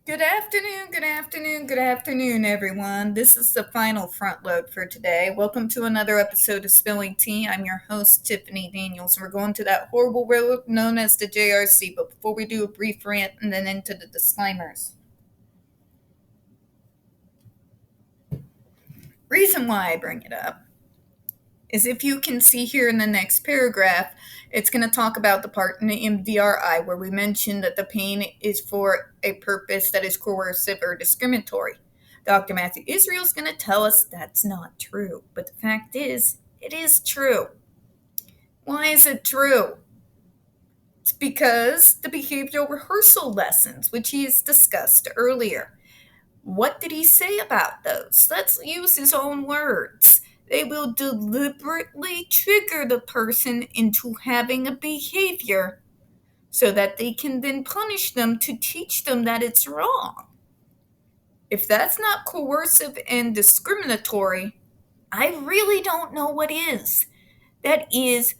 Good afternoon, everyone. This is the final front load for today. Welcome to another episode of Spilling Tea. I'm your host, Tiffany Daniels, and we're going to that horrible road known as the JRC. But before we do a brief rant and then into the disclaimers. Reason why I bring it up is if you can see here in the next paragraph, it's going to talk about the part in the MDRI where we mentioned that the pain is for a purpose that is coercive or discriminatory. Dr. Matthew Israel is going to tell us that's not true, but the fact is, it is true. Why is it true? It's because the behavioral rehearsal lessons, which he's discussed earlier. What did he say about those? Let's use his own words. They will deliberately trigger the person into having a behavior so that they can then punish them to teach them that it's wrong. If that's not coercive and discriminatory, I really don't know what is. That is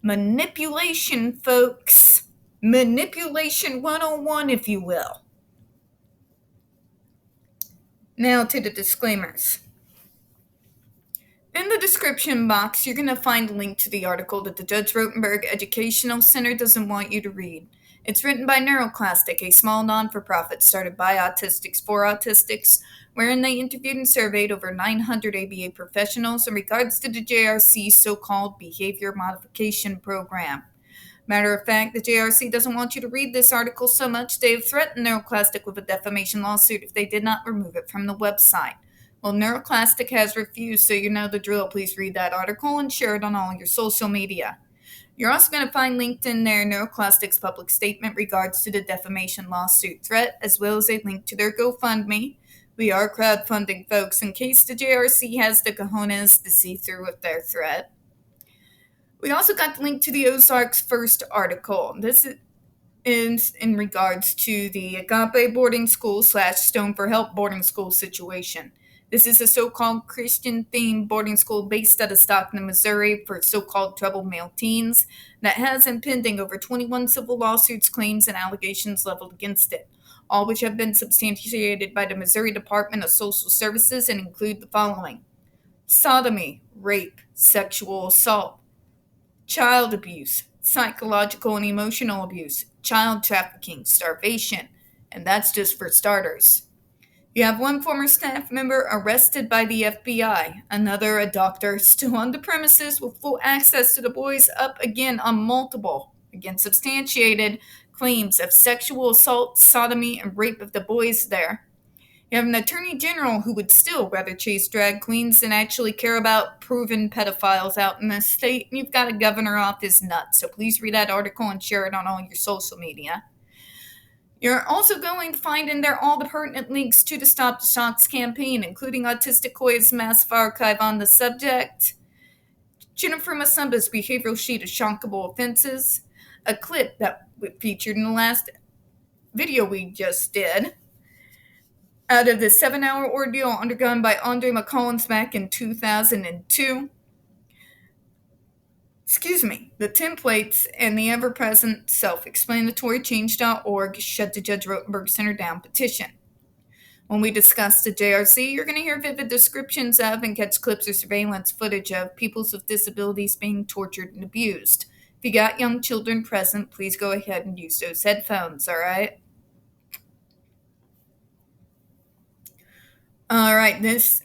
manipulation, folks. Manipulation 101, if you will. Now to the disclaimers. In the description box, you're going to find a link to the article that the Judge Rotenberg Educational Center doesn't want you to read. It's written by NeuroClastic, a small non-for-profit started by autistics for autistics, wherein they interviewed and surveyed over 900 ABA professionals in regards to the JRC's so-called Behavior Modification Program. Matter of fact, the JRC doesn't want you to read this article so much they have threatened NeuroClastic with a defamation lawsuit if they did not remove it from the website. Well, NeuroClastic has refused, so you know the drill. Please read that article and share it on all your social media. You're also going to find linked in there NeuroClastic's public statement regards to the defamation lawsuit threat, as well as a link to their GoFundMe. We are crowdfunding, folks, in case the JRC has the cojones to see through with their threat. We also got the link to the Ozark's first article. This is in regards to the Agape boarding school / Stone for Help boarding school situation. This is a so-called Christian-themed boarding school based out of Stockton, Missouri for so-called troubled male teens that has impending over 21 civil lawsuits, claims, and allegations leveled against it, all which have been substantiated by the Missouri Department of Social Services and include the following: sodomy, rape, sexual assault, child abuse, psychological and emotional abuse, child trafficking, starvation, and that's just for starters. You have one former staff member arrested by the FBI, another a doctor still on the premises with full access to the boys up again on multiple, again substantiated, claims of sexual assault, sodomy, and rape of the boys there. You have an attorney general who would still rather chase drag queens than actually care about proven pedophiles out in the state, and you've got a governor off his nuts, so please read that article and share it on all your social media. You're also going to find in there all the pertinent links to the Stop the Shocks campaign, including Autistic Hoya's massive archive on the subject, Jennifer Masumba's behavioral sheet of shockable offenses, a clip that featured in the last video we just did, out of the 7-hour ordeal undergone by Andre McCollins back in 2002. The templates and the ever-present self-explanatory change.org shut the Judge Rotenberg Center down petition. When we discuss the JRC, you're going to hear vivid descriptions of and catch clips or surveillance footage of people with disabilities being tortured and abused. If you got young children present, please go ahead and use those headphones, alright? Alright, this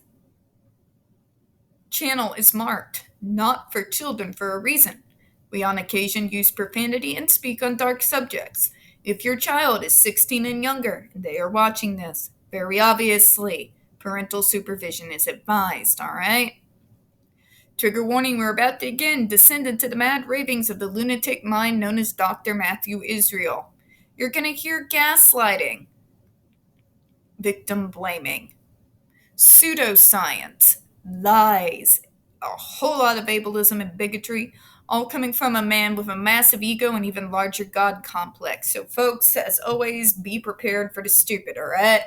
channel is marked not for children for a reason. We on occasion use profanity and speak on dark subjects. If your child is 16 and younger and they are watching this, very obviously, parental supervision is advised, alright? Trigger warning, we're about to again descend into the mad ravings of the lunatic mind known as Dr. Matthew Israel. You're going to hear gaslighting, victim blaming, pseudoscience, lies, a whole lot of ableism and bigotry, all coming from a man with a massive ego and even larger God complex. So folks, as always, be prepared for the stupid, alright?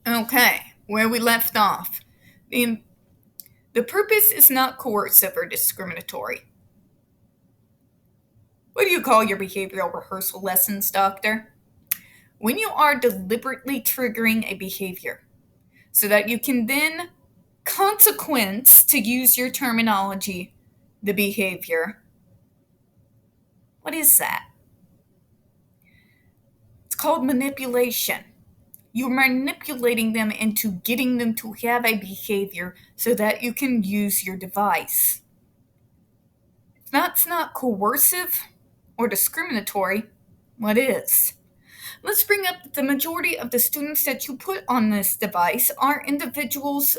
Okay, where we left off. The purpose is not coercive or discriminatory. What do you call your behavioral rehearsal lessons, doctor? When you are deliberately triggering a behavior so that you can then consequence, to use your terminology, the behavior. What is that? It's called manipulation. You're manipulating them into getting them to have a behavior so that you can use your device. If that's not coercive or discriminatory, what is? Let's bring up that the majority of the students that you put on this device are individuals,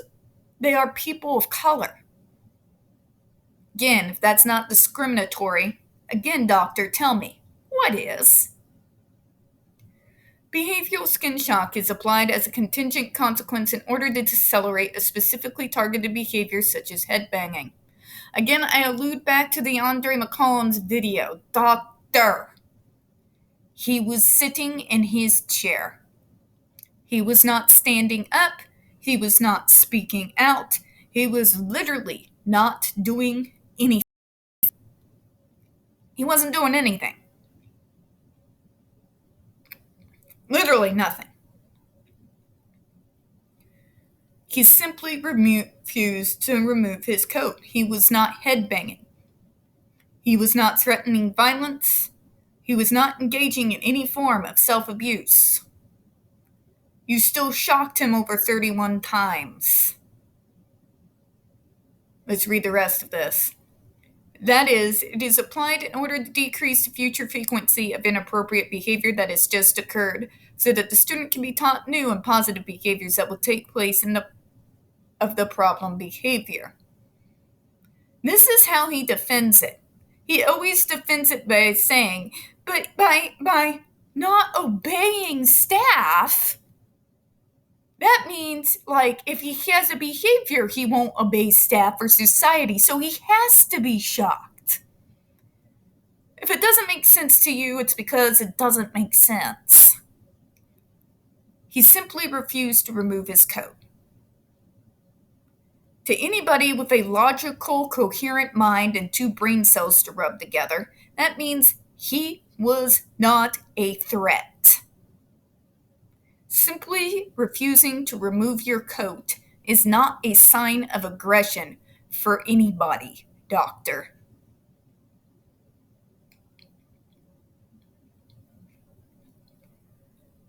they are people of color. Again, if that's not discriminatory, again, doctor, tell me, what is? Behavioral skin shock is applied as a contingent consequence in order to decelerate a specifically targeted behavior such as headbanging. Again, I allude back to the Andre McCollum's video. Doctor, he was sitting in his chair. He was not standing up. He was not speaking out. He was literally not doing anything. He wasn't doing anything. Literally nothing. He simply refused to remove his coat. He was not headbanging. He was not threatening violence. He was not engaging in any form of self-abuse. You still shocked him over 31 times. Let's read the rest of this. That is, it is applied in order to decrease the future frequency of inappropriate behavior that has just occurred, so that the student can be taught new and positive behaviors that will take place of the problem behavior. This is how he defends it. He always defends it by saying, but by not obeying staff, that means, like, if he has a behavior, he won't obey staff or society, so he has to be shocked. If it doesn't make sense to you, it's because it doesn't make sense. He simply refused to remove his coat. To anybody with a logical, coherent mind and two brain cells to rub together, that means he was not a threat. Simply refusing to remove your coat is not a sign of aggression for anybody, doctor.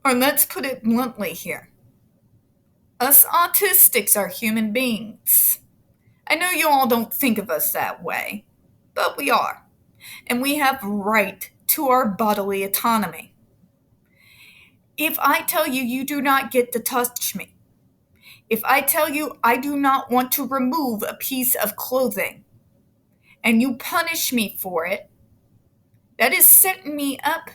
Or let's put it bluntly here. Us autistics are human beings. I know you all don't think of us that way, but we are. And we have right to our bodily autonomy. If I tell you you do not get to touch me, if I tell you I do not want to remove a piece of clothing, and you punish me for it, that is setting me up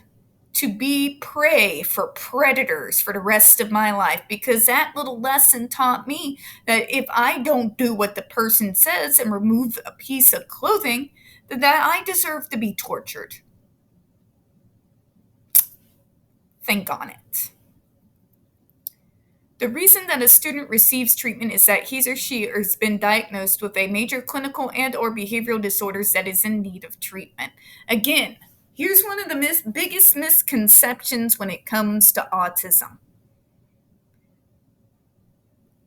to be prey for predators for the rest of my life, because that little lesson taught me that if I don't do what the person says and remove a piece of clothing, that I deserve to be tortured. Think on it. The reason that a student receives treatment is that he or she has been diagnosed with a major clinical and or behavioral disorders that is in need of treatment. Again, here's one of the biggest misconceptions when it comes to autism.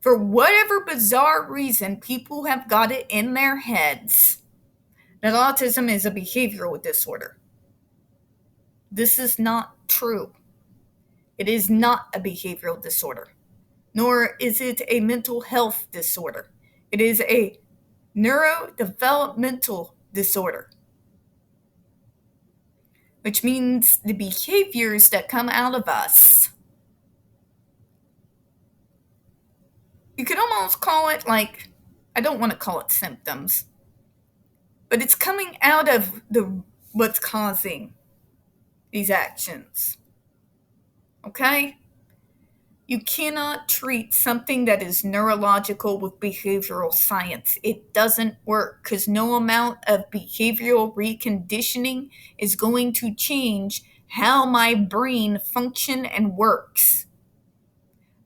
For whatever bizarre reason, people have got it in their heads that autism is a behavioral disorder. This is not true. It is not a behavioral disorder, nor is it a mental health disorder. It is a neurodevelopmental disorder, which means the behaviors that come out of us, you could almost call it like, I don't want to call it symptoms, but it's coming out of what's causing these actions. Okay? You cannot treat something that is neurological with behavioral science. It doesn't work, because no amount of behavioral reconditioning is going to change how my brain functions and works.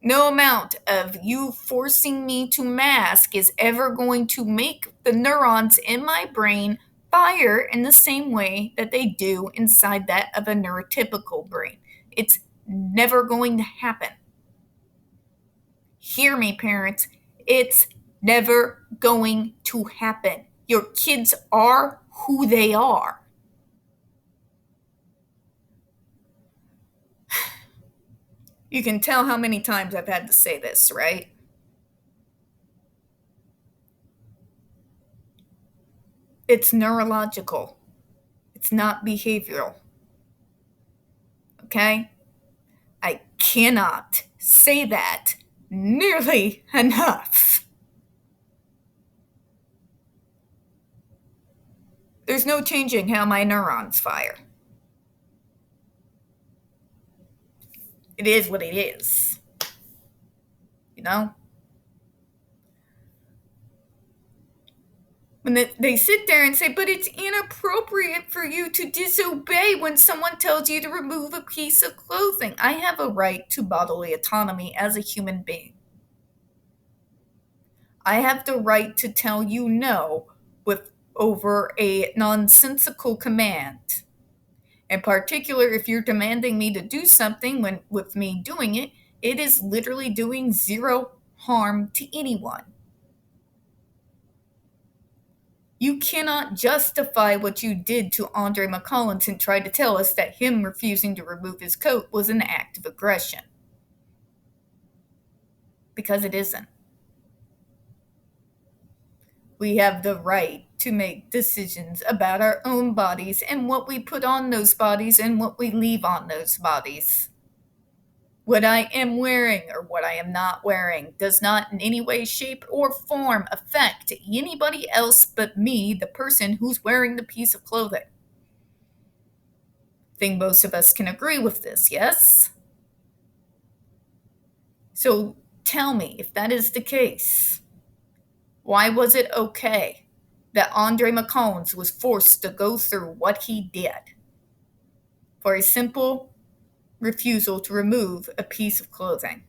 No amount of you forcing me to mask is ever going to make the neurons in my brain fire in the same way that they do inside that of a neurotypical brain. It's never going to happen. Hear me, parents. It's never going to happen. Your kids are who they are. You can tell how many times I've had to say this, right? It's neurological. It's not behavioral. Okay? I cannot say that nearly enough. There's no changing how my neurons fire. It is what it is. You know? When they sit there and say, but it's inappropriate for you to disobey when someone tells you to remove a piece of clothing. I have a right to bodily autonomy as a human being. I have the right to tell you no over a nonsensical command. In particular, if you're demanding me to do something when with me doing it, it is literally doing zero harm to anyone. You cannot justify what you did to Andre McCollins and try to tell us that him refusing to remove his coat was an act of aggression. Because it isn't. We have the right to make decisions about our own bodies and what we put on those bodies and what we leave on those bodies. What I am wearing or what I am not wearing does not in any way, shape, or form affect anybody else but me, the person who's wearing the piece of clothing. I think most of us can agree with this, yes? So tell me, if that is the case, why was it okay that Andre McCollins was forced to go through what he did for a simple refusal to remove a piece of clothing?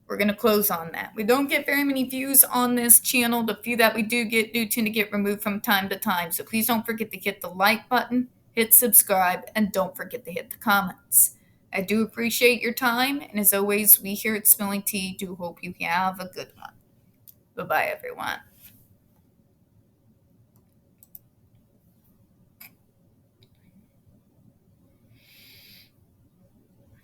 We're going to close on that. We don't get very many views on this channel. The few that we do get do tend to get removed from time to time. So please don't forget to hit the like button, hit subscribe, and don't forget to hit the comments. I do appreciate your time. And as always, we here at Spilling Tea do hope you have a good one. Bye-bye, everyone.